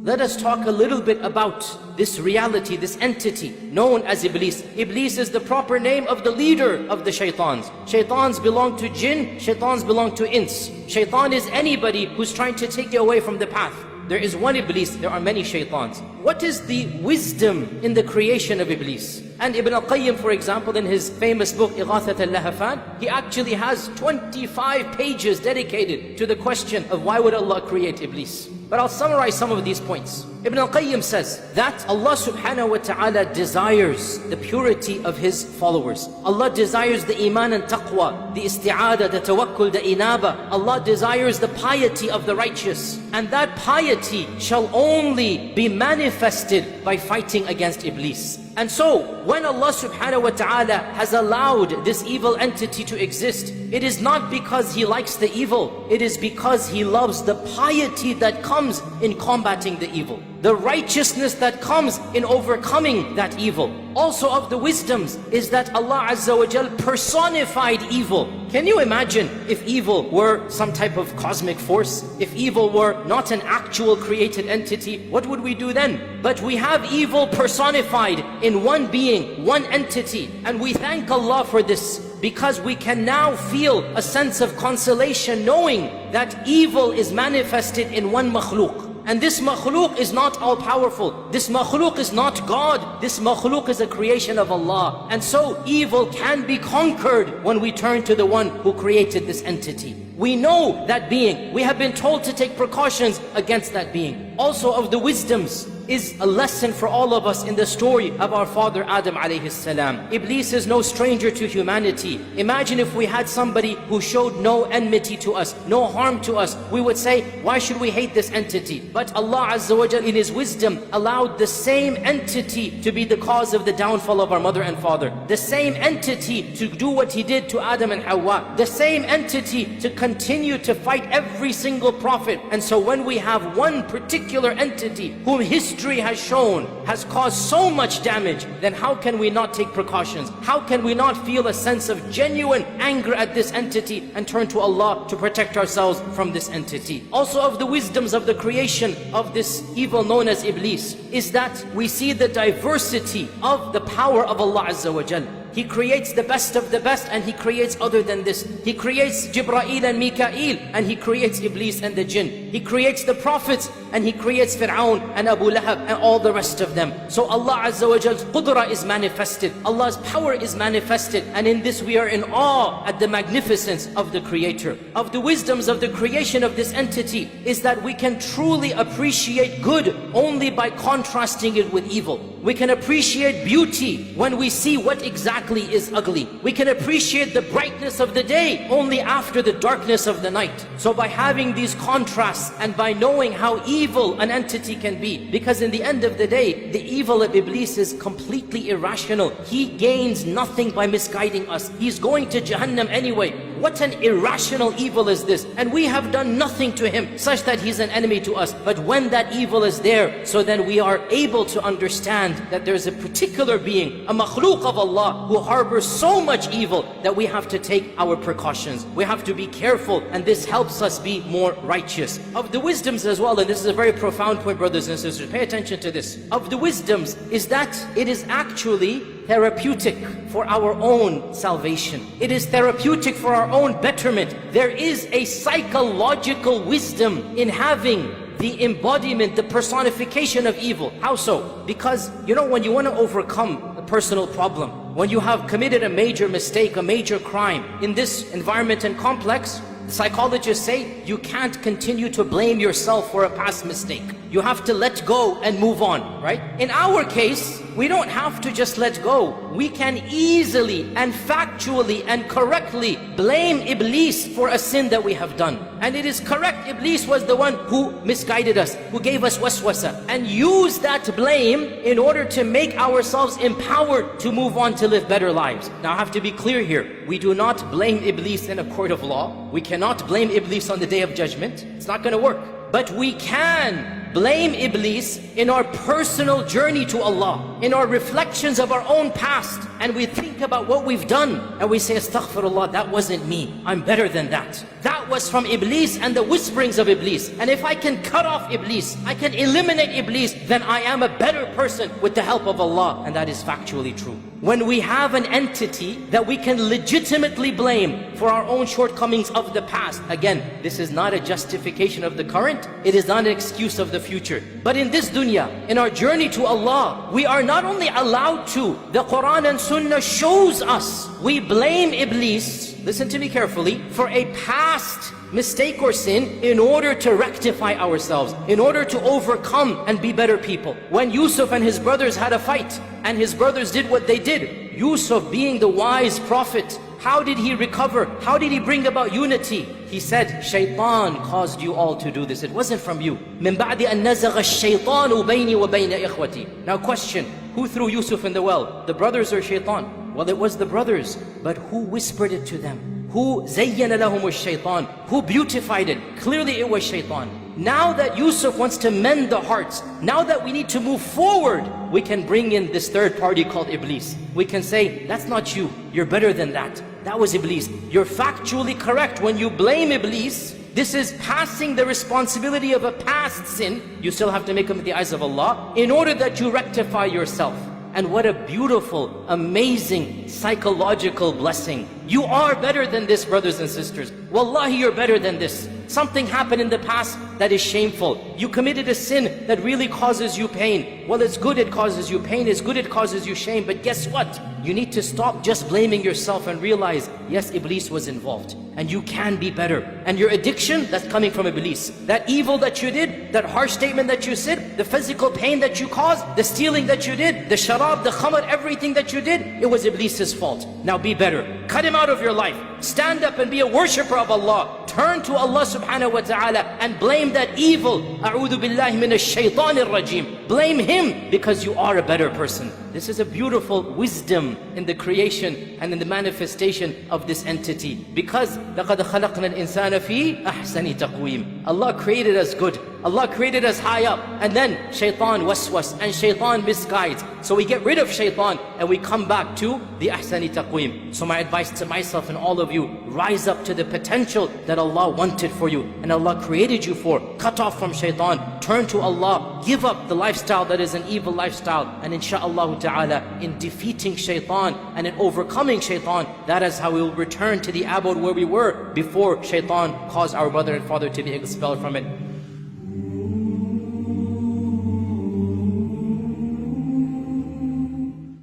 let us talk a little bit about this reality, this entity known as Iblees. Iblees is the proper name of the leader of the shaitans. Shaitans belong to jinn, shaitans belong to ins. Shaitan is anybody who's trying to take you away from the path. There is one Iblees, there are many shaitans. What is the wisdom in the creation of Iblees? And Ibn al-Qayyim, for example, in his famous book, Ighathat al-Lahafan, he actually has 25 pages dedicated to the question of why would Allah create Iblees. But I'll summarize some of these points. Ibn al-Qayyim says that Allah subhanahu wa ta'ala desires the purity of His followers. Allah desires the iman and taqwa, the isti'adah, the tawakkul, the inaba. Allah desires the piety of the righteous. And that piety shall only be manifested by fighting against Iblees. And so, when Allah subhanahu wa ta'ala has allowed this evil entity to exist, it is not because He likes the evil, it is because He loves the piety that comes in combating the evil, the righteousness that comes in overcoming that evil. Also of the wisdoms is that Allah Azza wa Jal personified evil. Can you imagine if evil were some type of cosmic force? If evil were not an actual created entity, what would we do then? But we have evil personified in one being, one entity. And we thank Allah for this, because we can now feel a sense of consolation knowing that evil is manifested in one makhluk. And this makhluk is not all-powerful. This makhluk is not God. This makhluk is a creation of Allah. And so evil can be conquered when we turn to the one who created this entity. We know that being. We have been told to take precautions against that being. Also of the wisdoms is a lesson for all of us in the story of our father Adam alayhi salam. Iblis is no stranger to humanity. Imagine if we had somebody who showed no enmity to us, no harm to us. We would say, why should we hate this entity? But Allah Azza wa Jal in His wisdom allowed the same entity to be the cause of the downfall of our mother and father. The same entity to do what He did to Adam and Hawa. The same entity to continue to fight every single prophet. And so when we have one particular entity whom history has shown has caused so much damage, then how can we not take precautions? How can we not feel a sense of genuine anger at this entity and turn to Allah to protect ourselves from this entity? Also of the wisdoms of the creation of this evil known as Iblis is that we see the diversity of the power of Allah Azza wa Jal. He creates the best of the best, and He creates other than this. He creates Jibreel and Mikael, and He creates Iblis and the jinn. He creates the prophets, and He creates Fir'aun and Abu Lahab and all the rest of them. So Allah Azza wa Jal's qudra is manifested. Allah's power is manifested. And in this we are in awe at the magnificence of the Creator. Of the wisdoms of the creation of this entity is that we can truly appreciate good only by contrasting it with evil. We can appreciate beauty when we see what exactly is ugly. We can appreciate the brightness of the day only after the darkness of the night. So by having these contrasts and by knowing how evil an entity can be, because in the end of the day, the evil of Iblis is completely irrational. He gains nothing by misguiding us. He's going to Jahannam anyway. What an irrational evil is this? And we have done nothing to him such that he's an enemy to us. But when that evil is there, so then we are able to understand that there's a particular being, a makhluk of Allah, who harbors so much evil that we have to take our precautions. We have to be careful, and this helps us be more righteous. Of the wisdoms as well, and this is a very profound point, brothers and sisters, pay attention to this. Of the wisdoms is that it is actually therapeutic for our own salvation. It is therapeutic for our own betterment. There is a psychological wisdom in having the embodiment, the personification of evil. How so? Because, you know, when you want to overcome a personal problem, when you have committed a major mistake, a major crime, in this environment and complex, psychologists say you can't continue to blame yourself for a past mistake. You have to let go and move on, right? In our case, we don't have to just let go. We can easily and factually and correctly blame Iblis for a sin that we have done. And it is correct, Iblis was the one who misguided us, who gave us waswasa, and use that blame in order to make ourselves empowered to move on to live better lives. Now I have to be clear here. We do not blame Iblis in a court of law. We cannot blame Iblis on the Day of Judgment. It's not going to work. But we can blame Iblis in our personal journey to Allah, in our reflections of our own past, and we think about what we've done, and we say, astaghfirullah, that wasn't me, I'm better than that. That was from Iblis and the whisperings of Iblis. And if I can cut off Iblis, I can eliminate Iblis, then I am a better person with the help of Allah. And that is factually true. When we have an entity that we can legitimately blame for our own shortcomings of the past, again, this is not a justification of the current, it is not an excuse of the future. But in this dunya, in our journey to Allah, we are not only allowed to, the Quran and Sunnah shows us, we blame Iblis, listen to me carefully, for a past mistake or sin in order to rectify ourselves, in order to overcome and be better people. When Yusuf and his brothers had a fight, and his brothers did what they did, Yusuf being the wise prophet, how did he recover? How did he bring about unity? He said, Shaitan caused you all to do this. It wasn't from you. مِن بَعْدِ أَن نَزَغَ الشَّيْطَانُ بَيْنِي وَبَيْنَ إِخْوَتِي. Now question, who threw Yusuf in the well? The brothers or Shaitan? Well, it was the brothers. But who whispered it to them? Who زَيَّنَ لَهُمُ الشَّيْطَانِ? Who beautified it? Clearly it was Shaitan. Now that Yusuf wants to mend the hearts, now that we need to move forward, we can bring in this third party called Iblis. We can say, that's not you, you're better than that. That was Iblis. You're factually correct when you blame Iblis. This is passing the responsibility of a past sin. You still have to make them with the eyes of Allah in order that you rectify yourself. And what a beautiful, amazing, psychological blessing. You are better than this, brothers and sisters. Wallahi, you're better than this. Something happened in the past that is shameful. You committed a sin that really causes you pain. Well, it's good it causes you pain, it's good it causes you shame, but guess what? You need to stop just blaming yourself and realize, yes, Iblis was involved. And you can be better. And your addiction, that's coming from Iblis. That evil that you did, that harsh statement that you said, the physical pain that you caused, the stealing that you did, the sharab, the khamar, everything that you did, it was Iblis's fault. Now be better. Cut him out of your life. Stand up and be a worshipper of Allah. Turn to Allah subhanahu wa ta'ala and blame that evil. A'udhu billahi minash shaitanir rajim. Blame him because you are a better person. This is a beautiful wisdom in the creation and in the manifestation of this entity. Because لَقَدْ خَلَقْنَا الْإِنسَانَ فِي أَحْسَنِ تَقْوِيمٍ. Allah created us good. Allah created us high up. And then shaitan waswas and shaitan misguides. So we get rid of shaitan and we come back to the ahsani taqweem. So my advice to myself and all of you, rise up to the potential that Allah wanted for you and Allah created you for. Cut off from shaitan. Turn to Allah. Give up the lifestyle that is an evil lifestyle. And insha'Allah ta'ala, in defeating shaitan and in overcoming shaitan, that is how we will return to the abode where we were before shaitan caused our mother and father to be expelled from it.